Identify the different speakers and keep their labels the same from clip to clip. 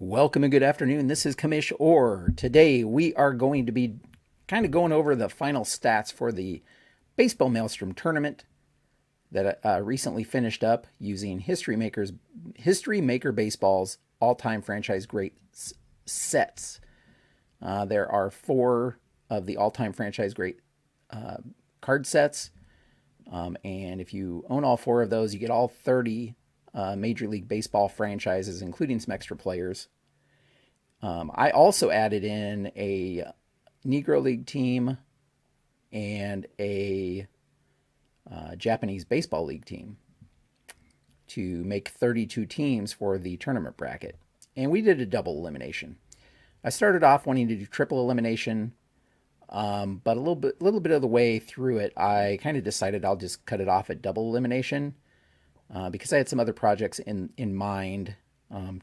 Speaker 1: Welcome and good afternoon. This is Kamish Orr. Today we are going to be kind of going over the final stats for the Baseball Maelstrom tournament that recently finished up using History Maker Baseball's all-time franchise great sets. There are four of the all-time franchise great card sets, and if you own all four of those, you get all 30 Major League Baseball franchises, including some extra players. I also added in a Negro League team and a Japanese Baseball League team to make 32 teams for the tournament bracket. And we did a double elimination. I started off wanting to do triple elimination, but a little bit of the way through it, I kind of decided I'll just cut it off at double elimination because I had some other projects in mind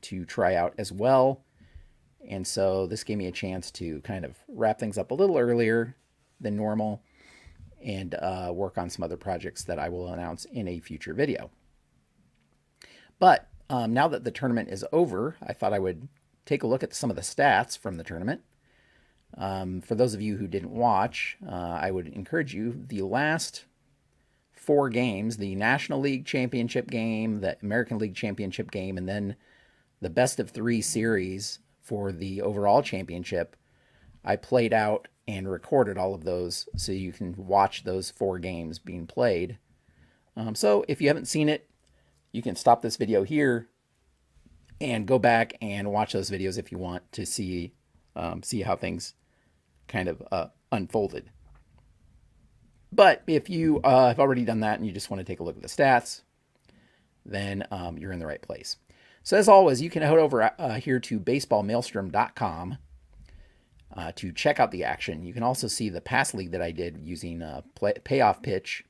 Speaker 1: to try out as well. And so this gave me a chance to kind of wrap things up a little earlier than normal and work on some other projects that I will announce in a future video. But now that the tournament is over, I thought I would take a look at some of the stats from the tournament. For those of you who didn't watch, I would encourage you, the last four games, the National League Championship game, the American League Championship game, and then the best of three series for the overall championship, I played out and recorded all of those so you can watch those four games being played. So if you haven't seen it, you can stop this video here and go back and watch those videos if you want to see how things kind of unfolded. But if you have already done that and you just want to take a look at the stats, then you're in the right place. So as always, you can head over here to baseballmaelstrom.com to check out the action. You can also see the past league that I did using Payoff Pitch,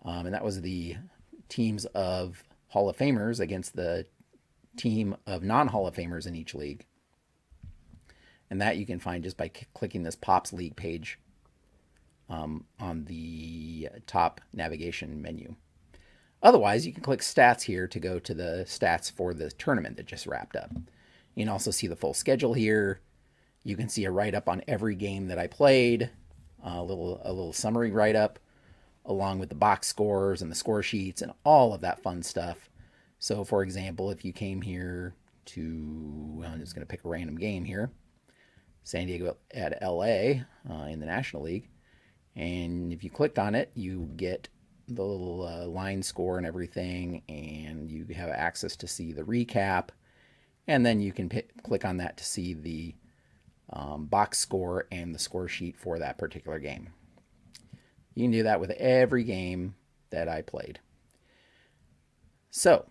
Speaker 1: and that was the teams of Hall of Famers against the team of non-Hall of Famers in each league. And that you can find just by clicking this Pops League page on the top navigation menu. Otherwise, you can click stats here to go to the stats for the tournament that just wrapped up. You can also see the full schedule here. You can see a write-up on every game that I played, a little summary write-up, along with the box scores and the score sheets and all of that fun stuff. So, for example, if you came here to, I'm just going to pick a random game here, San Diego at LA in the National League, and if you clicked on it, you get the little line score and everything, and you have access to see the recap, and then you can click on that to see the box score and the score sheet for that particular game. You can do that with every game that I played. So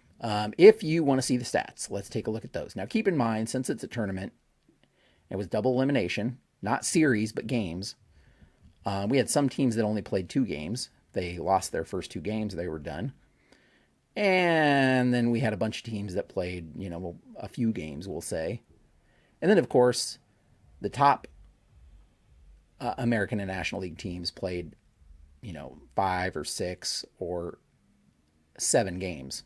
Speaker 1: if you want to see the stats, let's take a look at those. Now keep in mind, since it's a tournament, it was double elimination, not series but games. We had some teams that only played two games. They lost their first two games. They were done. And then we had a bunch of teams that played, a few games, we'll say. And then, of course, the top American and National League teams played, 5 or 6 or 7 games.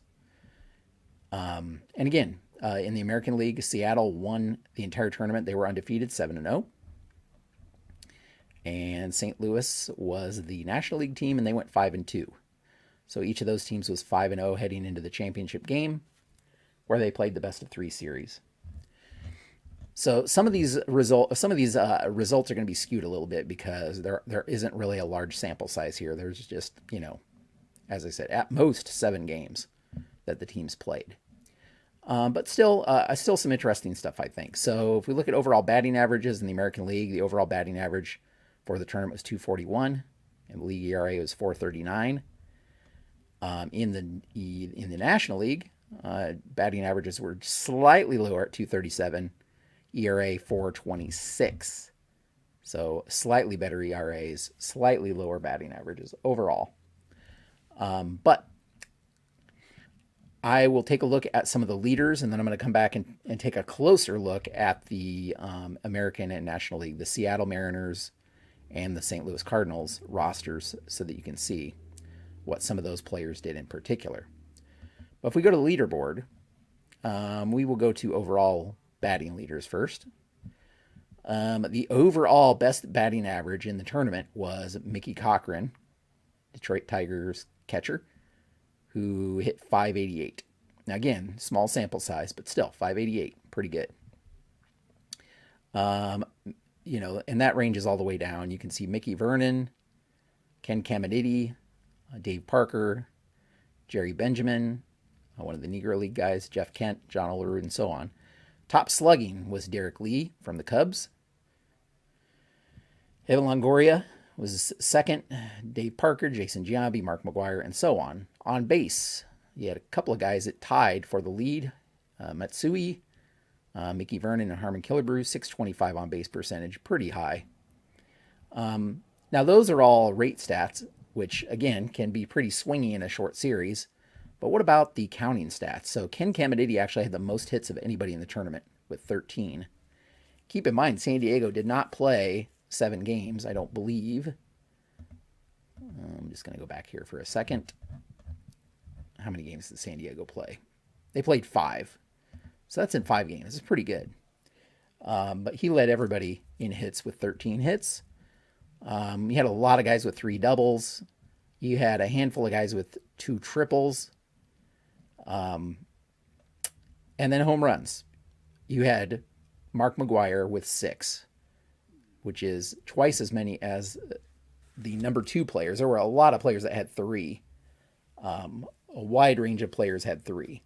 Speaker 1: And again, in the American League, Seattle won the entire tournament. They were undefeated, 7-0. And St. Louis was the National League team, and they went 5-2. So each of those teams was 5-0 heading into the championship game, where they played the best of 3 series. So some of these results are going to be skewed a little bit because there isn't really a large sample size here. There's just, as I said, at most 7 games that the teams played. But still some interesting stuff, I think. So if we look at overall batting averages in the American League, the overall batting average for the tournament was 241, and the league ERA was 439. In the National League, batting averages were slightly lower at 237, ERA 426. So slightly better ERAs, slightly lower batting averages overall. But I will take a look at some of the leaders, and then I'm going to come back and take a closer look at the American and National League, the Seattle Mariners and the St. Louis Cardinals rosters, so that you can see what some of those players did in particular. But if we go to the leaderboard, we will go to overall batting leaders first. The overall best batting average in the tournament was Mickey Cochran, Detroit Tigers catcher, who hit 588. Now, again, small sample size, but still 588, pretty good. And that ranges all the way down. You can see Mickey Vernon, Ken Caminiti, Dave Parker, Jerry Benjamin, one of the Negro League guys, Jeff Kent, John Olerud, and so on. Top slugging was Derek Lee from the Cubs. Evan Longoria was second. Dave Parker, Jason Giambi, Mark McGwire, and so on. On base, you had a couple of guys that tied for the lead. Matsui, Mickey Vernon, and Harmon Killebrew, 625 on base percentage, pretty high. Now, those are all rate stats, which, again, can be pretty swingy in a short series. But what about the counting stats? So Ken Caminiti actually had the most hits of anybody in the tournament with 13. Keep in mind, San Diego did not play 7 games, I don't believe. I'm just going to go back here for a second. How many games did San Diego play? They played 5. So that's in 5 games. It's pretty good. But he led everybody in hits with 13 hits. You had a lot of guys with 3 doubles. You had a handful of guys with 2 triples. And then home runs. You had Mark McGwire with 6, which is twice as many as the number 2 players. There were a lot of players that had 3. A wide range of players had 3.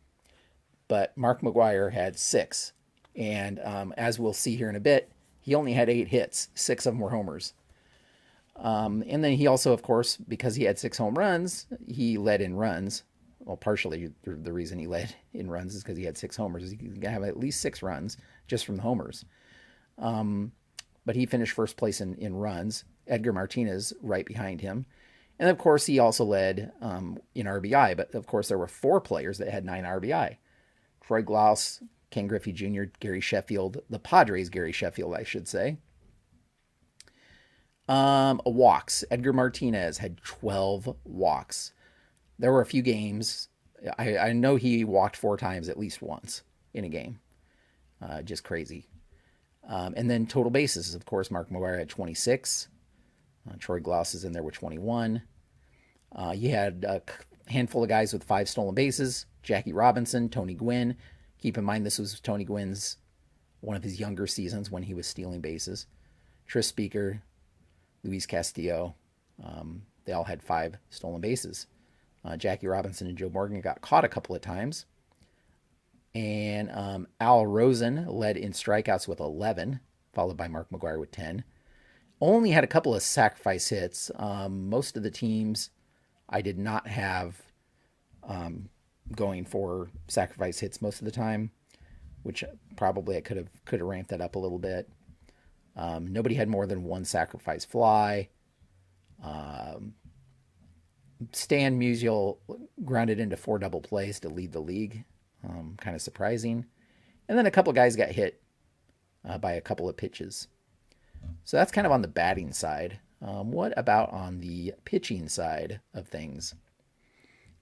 Speaker 1: But Mark McGwire had 6. And as we'll see here in a bit, he only had 8 hits. 6 of them were homers. And then he also, of course, because he had 6 home runs, he led in runs. Well, partially the reason he led in runs is because he had 6 homers. He can have at least 6 runs just from the homers. But he finished first place in runs. Edgar Martinez right behind him. And, of course, he also led in RBI. But, of course, there were 4 players that had 9 RBI. Troy Glaus, Ken Griffey Jr., Gary Sheffield, the Padres' Gary Sheffield, I should say. Walks. Edgar Martinez had 12 walks. There were a few games. I know he walked 4 times at least once in a game. Just crazy. And then total bases, of course, Mark McGwire had 26. Troy Glaus is in there with 21. You had a handful of guys with 5 stolen bases. Jackie Robinson, Tony Gwynn. Keep in mind this was Tony Gwynn's one of his younger seasons when he was stealing bases. Tris Speaker, Luis Castillo. They all had 5 stolen bases. Jackie Robinson and Joe Morgan got caught a couple of times. And Al Rosen led in strikeouts with 11, followed by Mark McGwire with 10. Only had a couple of sacrifice hits. Most of the teams I did not have going for sacrifice hits most of the time, which probably I could have ramped that up a little bit. Nobody had more than 1 sacrifice fly. Stan Musial grounded into 4 double plays to lead the league. Kind of surprising. And then a couple guys got hit by a couple of pitches. So that's kind of on the batting side. What about on the pitching side of things?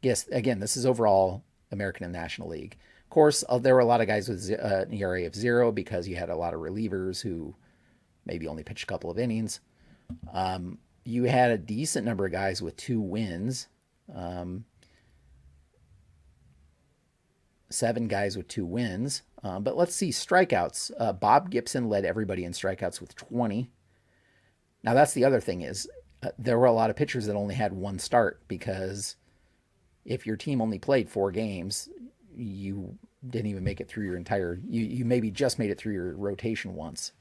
Speaker 1: Yes, again, this is overall American and National League. Of course, there were a lot of guys with an ERA of 0 because you had a lot of relievers who maybe only pitched a couple of innings. You had a decent number of guys with 2 wins. 7 guys with 2 wins. But let's see, strikeouts. Bob Gibson led everybody in strikeouts with 20. Now, that's the other thing is there were a lot of pitchers that only had 1 start because if your team only played 4 games, you didn't even make it through your entire... You maybe just made it through your rotation once.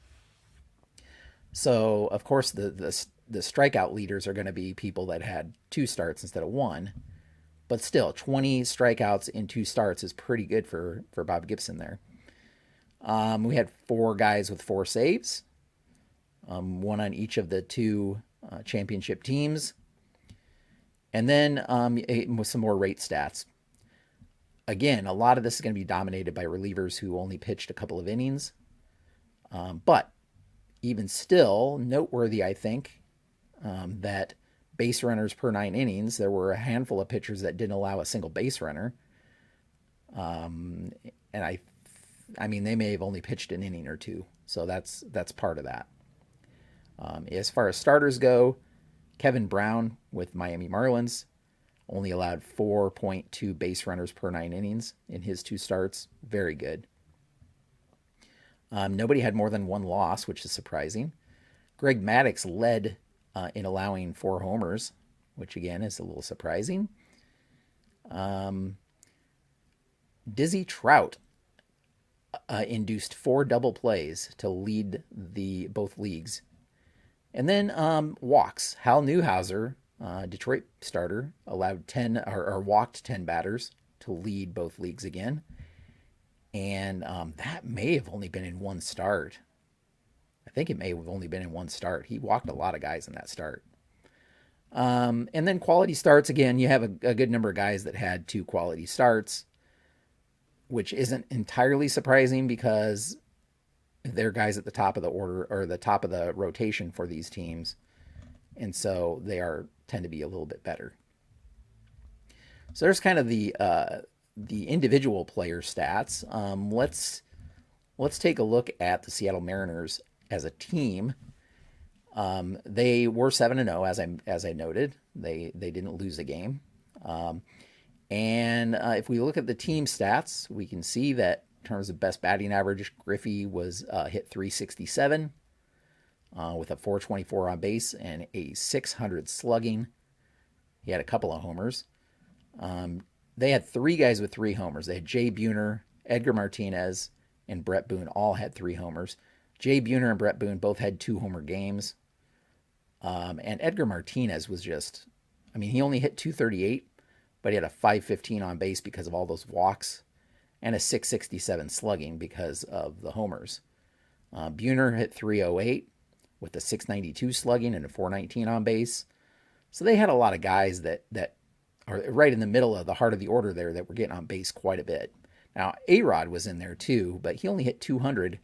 Speaker 1: So, of course, the strikeout leaders are going to be people that had 2 starts instead of 1. But still, 20 strikeouts in 2 starts is pretty good for Bob Gibson there. We had 4 guys with 4 saves. 1 on each of the 2 championship teams. And then with some more rate stats. Again, a lot of this is going to be dominated by relievers who only pitched a couple of innings. But even still, noteworthy, I think, that base runners per 9 innings, there were a handful of pitchers that didn't allow a single base runner. And I mean, they may have only pitched an inning or two, so that's part of that. As far as starters go, Kevin Brown with Miami Marlins only allowed 4.2 base runners per 9 innings in his 2 starts. Very good. Nobody had more than 1 loss, which is surprising. Greg Maddux led in allowing 4 homers, which again is a little surprising. Dizzy Trout induced 4 double plays to lead the both leagues. And then walks. Hal Newhouser, Detroit starter, allowed 10 or walked 10 batters to lead both leagues again. And that may have only been in 1 start. I think it may have only been in 1 start. He walked a lot of guys in that start. And then quality starts, again, you have a good number of guys that had 2 quality starts, which isn't entirely surprising because they're guys at the top of the order or the top of the rotation for these teams. And so they tend to be a little bit better. So there's kind of the individual player stats. Let's take a look at the Seattle Mariners as a team. They were 7-0, as I noted. They didn't lose a game. And if we look at the team stats, we can see that in terms of best batting average, Griffey was hit .367 with a .424 on base and a .600 slugging. He had a couple of homers. They had 3 guys with 3 homers. They had Jay Buhner, Edgar Martinez, and Brett Boone all had 3 homers. Jay Buhner and Brett Boone both had 2-homer games. And Edgar Martinez was just, I mean, he only hit .238, but he had a .515 on base because of all those walks and a .667 slugging because of the homers. Buhner hit .308 with a .692 slugging and a .419 on base. So they had a lot of guys that are right in the middle of the heart of the order there that were getting on base quite a bit. Now, A-Rod was in there too, but he only hit .200,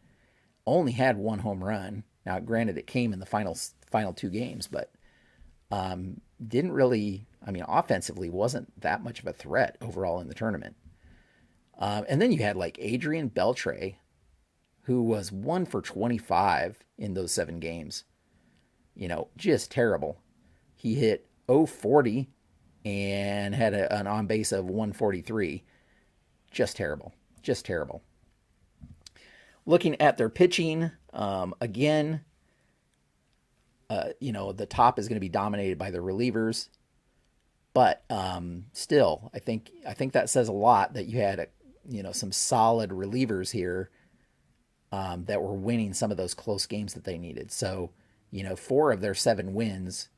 Speaker 1: only had 1 home run. Now, granted, it came in the final 2 games, but didn't really, I mean, offensively wasn't that much of a threat overall in the tournament. And then you had like Adrian Beltre, who was 1 for 25 in those 7 games. You know, just terrible. He hit .040 and had an on base of 143. Just terrible. Just terrible. Looking at their pitching, again, the top is going to be dominated by the relievers. But still, I think that says a lot that you had some solid relievers here that were winning some of those close games that they needed. So 4 of their 7 wins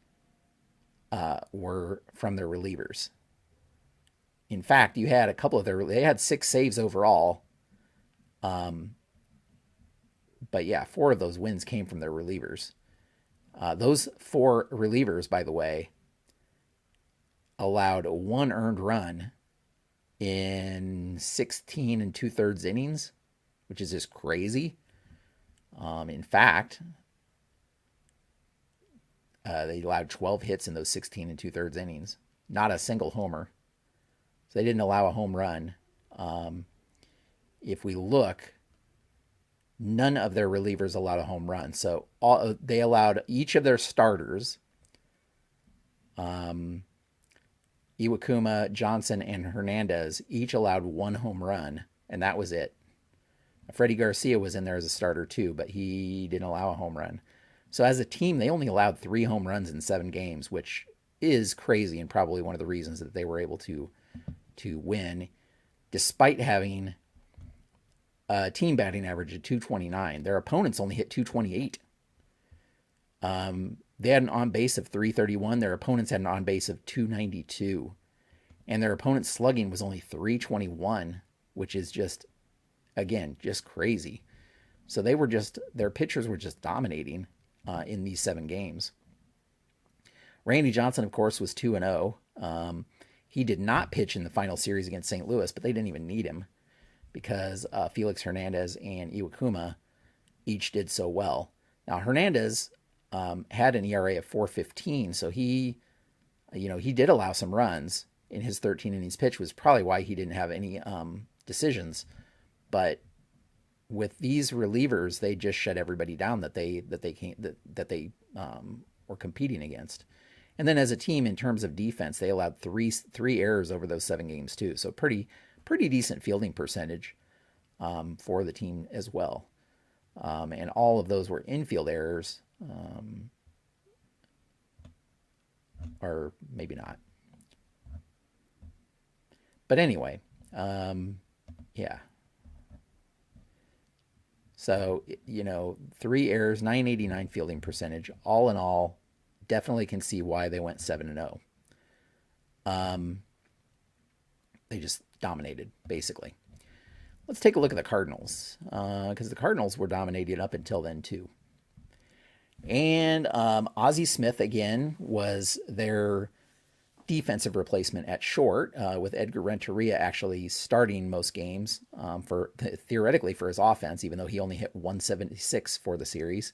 Speaker 1: were from their relievers. In fact, you had a couple of they had 6 saves overall. But yeah, 4 of those wins came from their relievers. Those 4 relievers, by the way, allowed 1 earned run in 16 2/3 innings, which is just crazy. In fact, they allowed 12 hits in those 16 2/3 innings, not a single homer. So they didn't allow a home run. If we look, none of their relievers allowed a home run. So they allowed each of their starters, Iwakuma, Johnson, and Hernandez, each allowed 1 home run, and that was it. Freddie Garcia was in there as a starter too, but he didn't allow a home run. So as a team, they only allowed 3 home runs in 7 games, which is crazy and probably one of the reasons that they were able to win, despite having a team batting average of .229. Their opponents only hit .228. They had an on base of .331. Their opponents had an on base of .292. And their opponent's slugging was only .321, which is just crazy. So their pitchers were just dominating in these 7 games. Randy Johnson, of course, was 2-0. He did not pitch in the final series against St. Louis, but they didn't even need him because Felix Hernandez and Iwakuma each did so well. Now, Hernandez had an ERA of 4.15, so he did allow some runs in his 13 innings pitch, was probably why he didn't have any decisions. But with these relievers, they just shut everybody down that they were competing against. And then as a team, in terms of defense, they allowed three errors over those 7 games too. So pretty decent fielding percentage for the team as well. And all of those were infield errors, or maybe not. But anyway, yeah. So, 3 errors, 989 fielding percentage. All in all, definitely can see why they went 7-0. They just dominated, basically. Let's take a look at the Cardinals, because the Cardinals were dominating up until then, too. And Ozzie Smith, again, was their defensive replacement at short, with Edgar Renteria actually starting most games theoretically for his offense, even though he only hit 176 for the series.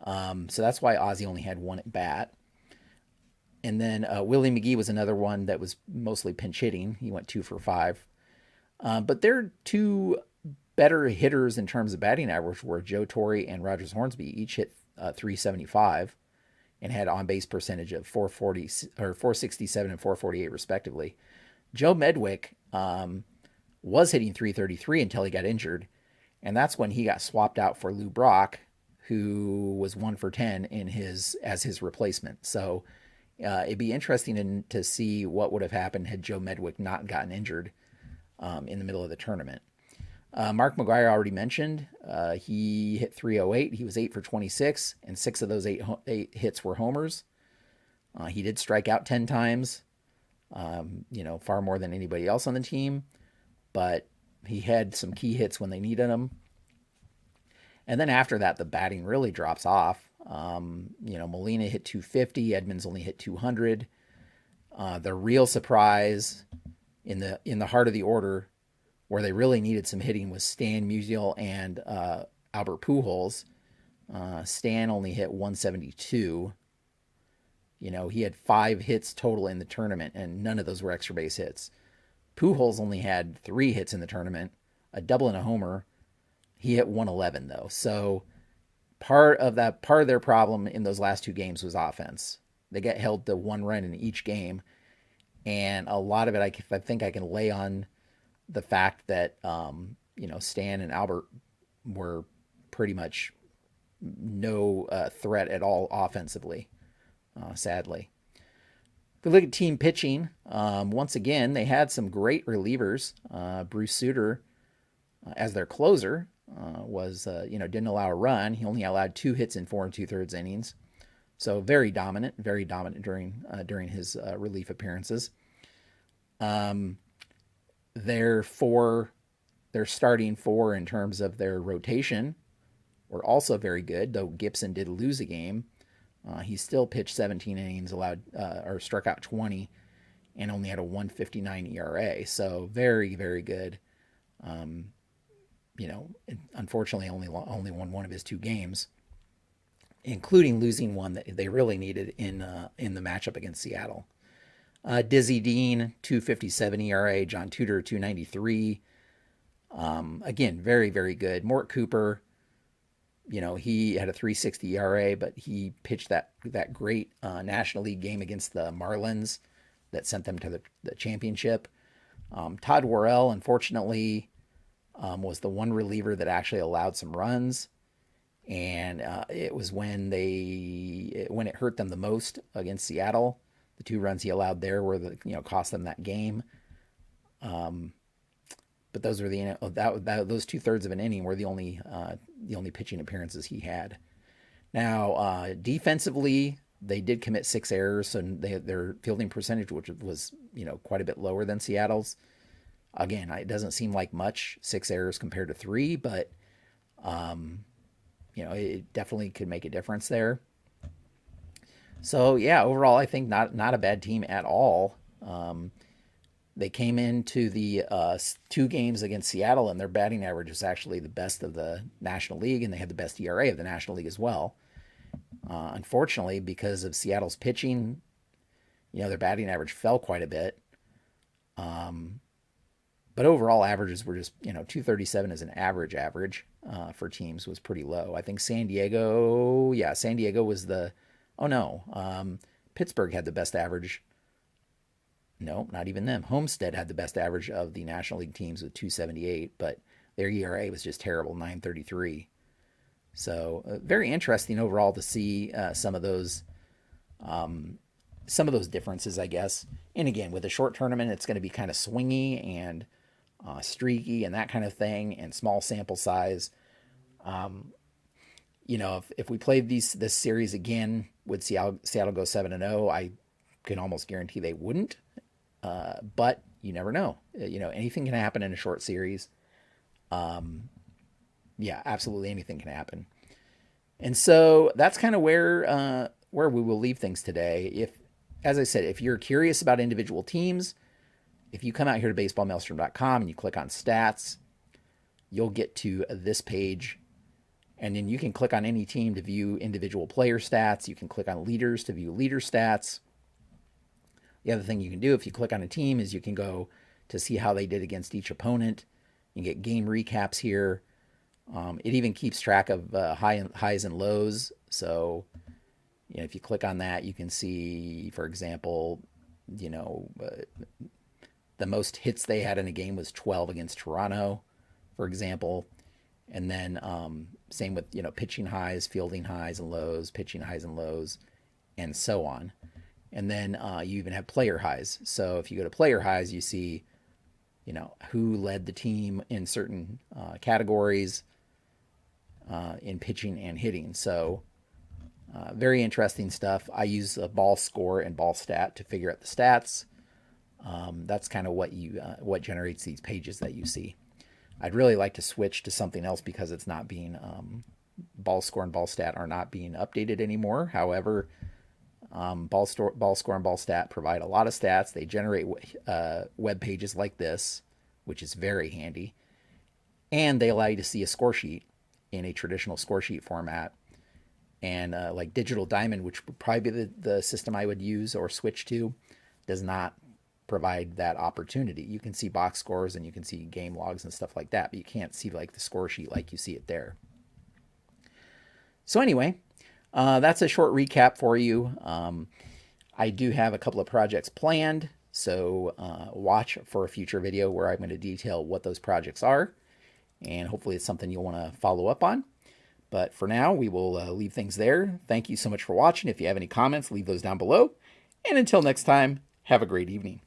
Speaker 1: So that's why Ozzie only had one at bat. And then Willie McGee was another one that was mostly pinch hitting. He went 2 for 5. But their two better hitters in terms of batting average were Joe Torre and Rogers Hornsby. Each hit 375 and had on-base percentage of 440 or 467 and 448 respectively. Joe Medwick was hitting 333 until he got injured, and that's when he got swapped out for Lou Brock, who was 1 for 10 as his replacement. So it'd be interesting to see what would have happened had Joe Medwick not gotten injured in the middle of the tournament. Mark McGwire already mentioned, he hit 308. He was 8 for 26, and 6 of those 8 hits were homers. He did strike out 10 times, far more than anybody else on the team, but he had some key hits when they needed them. And then after that, the batting really drops off. Molina hit 250. Edmonds only hit 200. The real surprise in the heart of the order, where they really needed some hitting, was Stan Musial and Albert Pujols. Stan only hit 172. He had 5 hits total in the tournament, and none of those were extra base hits. Pujols only had 3 hits in the tournament, a double and a homer. He hit 111 though. So part of their problem in those last 2 games was offense. They get held to 1 run in each game, and a lot of it I think I can lay on the fact that Stan and Albert were pretty much no threat at all offensively, sadly. If we look at team pitching, once again, they had some great relievers. Bruce Sutter, as their closer, didn't allow a run. He only allowed 2 hits in 4 2/3 innings. So very dominant during his relief appearances. Their starting 4 in terms of their rotation were also very good, though Gibson did lose a game. He still pitched 17 innings, or struck out 20, and only had a 1.59 ERA. So very, very good. Unfortunately, only won one of his 2 games, including losing one that they really needed in the matchup against Seattle. Dizzy Dean, 2.57 ERA. John Tudor, 2.93. Again, very, very good. Mort Cooper, he had a 3.60 ERA, but he pitched that great National League game against the Marlins that sent them to the championship. Todd Worrell, unfortunately, was the one reliever that actually allowed some runs, and it was when it hurt them the most against Seattle. The 2 runs he allowed there were cost them that game. But those were those 2/3 of an inning were the only pitching appearances he had. Now defensively, they did commit 6 errors, so their fielding percentage, which was quite a bit lower than Seattle's. Again, it doesn't seem like much, 6 errors compared to 3, but it definitely could make a difference there. So yeah, overall, I think not a bad team at all. They came into the 2 games against Seattle, and their batting average was actually the best of the National League, and they had the best ERA of the National League as well. Unfortunately, because of Seattle's pitching, their batting average fell quite a bit. But But overall averages were just, 237 as an average for teams was pretty low. I think San Diego was oh no, Pittsburgh had the best average. No, not even them. Homestead had the best average of the National League teams with 278, but their ERA was just terrible, 933. So very interesting overall to see some of those differences, I guess. And again, with a short tournament, it's going to be kind of swingy and streaky and that kind of thing, and small sample size. If we played this series again, would Seattle go 7-0? I can almost guarantee they wouldn't. But you never know. Anything can happen in a short series. Yeah, absolutely anything can happen. And so that's kind of where we will leave things today. As I said, if you're curious about individual teams, if you come out here to baseballmaelstrom.com and you click on stats, you'll get to this page. And then you can click on any team to view individual player stats. You can click on leaders to view leader stats. The other thing you can do if you click on a team is you can go to see how they did against each opponent. You can get game recaps here. It even keeps track of highs and lows. So, if you click on that, you can see, for example, the most hits they had in a game was 12 against Toronto, for example. And then same with, pitching highs, fielding highs and lows, pitching highs and lows, and so on. And then you even have player highs. So if you go to player highs, you see, who led the team in certain categories in pitching and hitting. So very interesting stuff. I use a ball score and ball stat to figure out the stats. That's kind of what generates these pages that you see. I'd really like to switch to something else because it's not being ball score and ball stat are not being updated anymore. However, ball score and ball stat provide a lot of stats. They generate web pages like this, which is very handy, and they allow you to see a score sheet in a traditional score sheet format. And like Digital Diamond, which would probably be the system I would use or switch to, does not provide that opportunity. You can see box scores and you can see game logs and stuff like that, but you can't see like the score sheet like you see it there. So anyway, that's a short recap for you. I do have a couple of projects planned, so watch for a future video where I'm going to detail what those projects are, and hopefully it's something you'll want to follow up on. But for now, we will leave things there. Thank you so much for watching. If you have any comments, leave those down below. And until next time, have a great evening.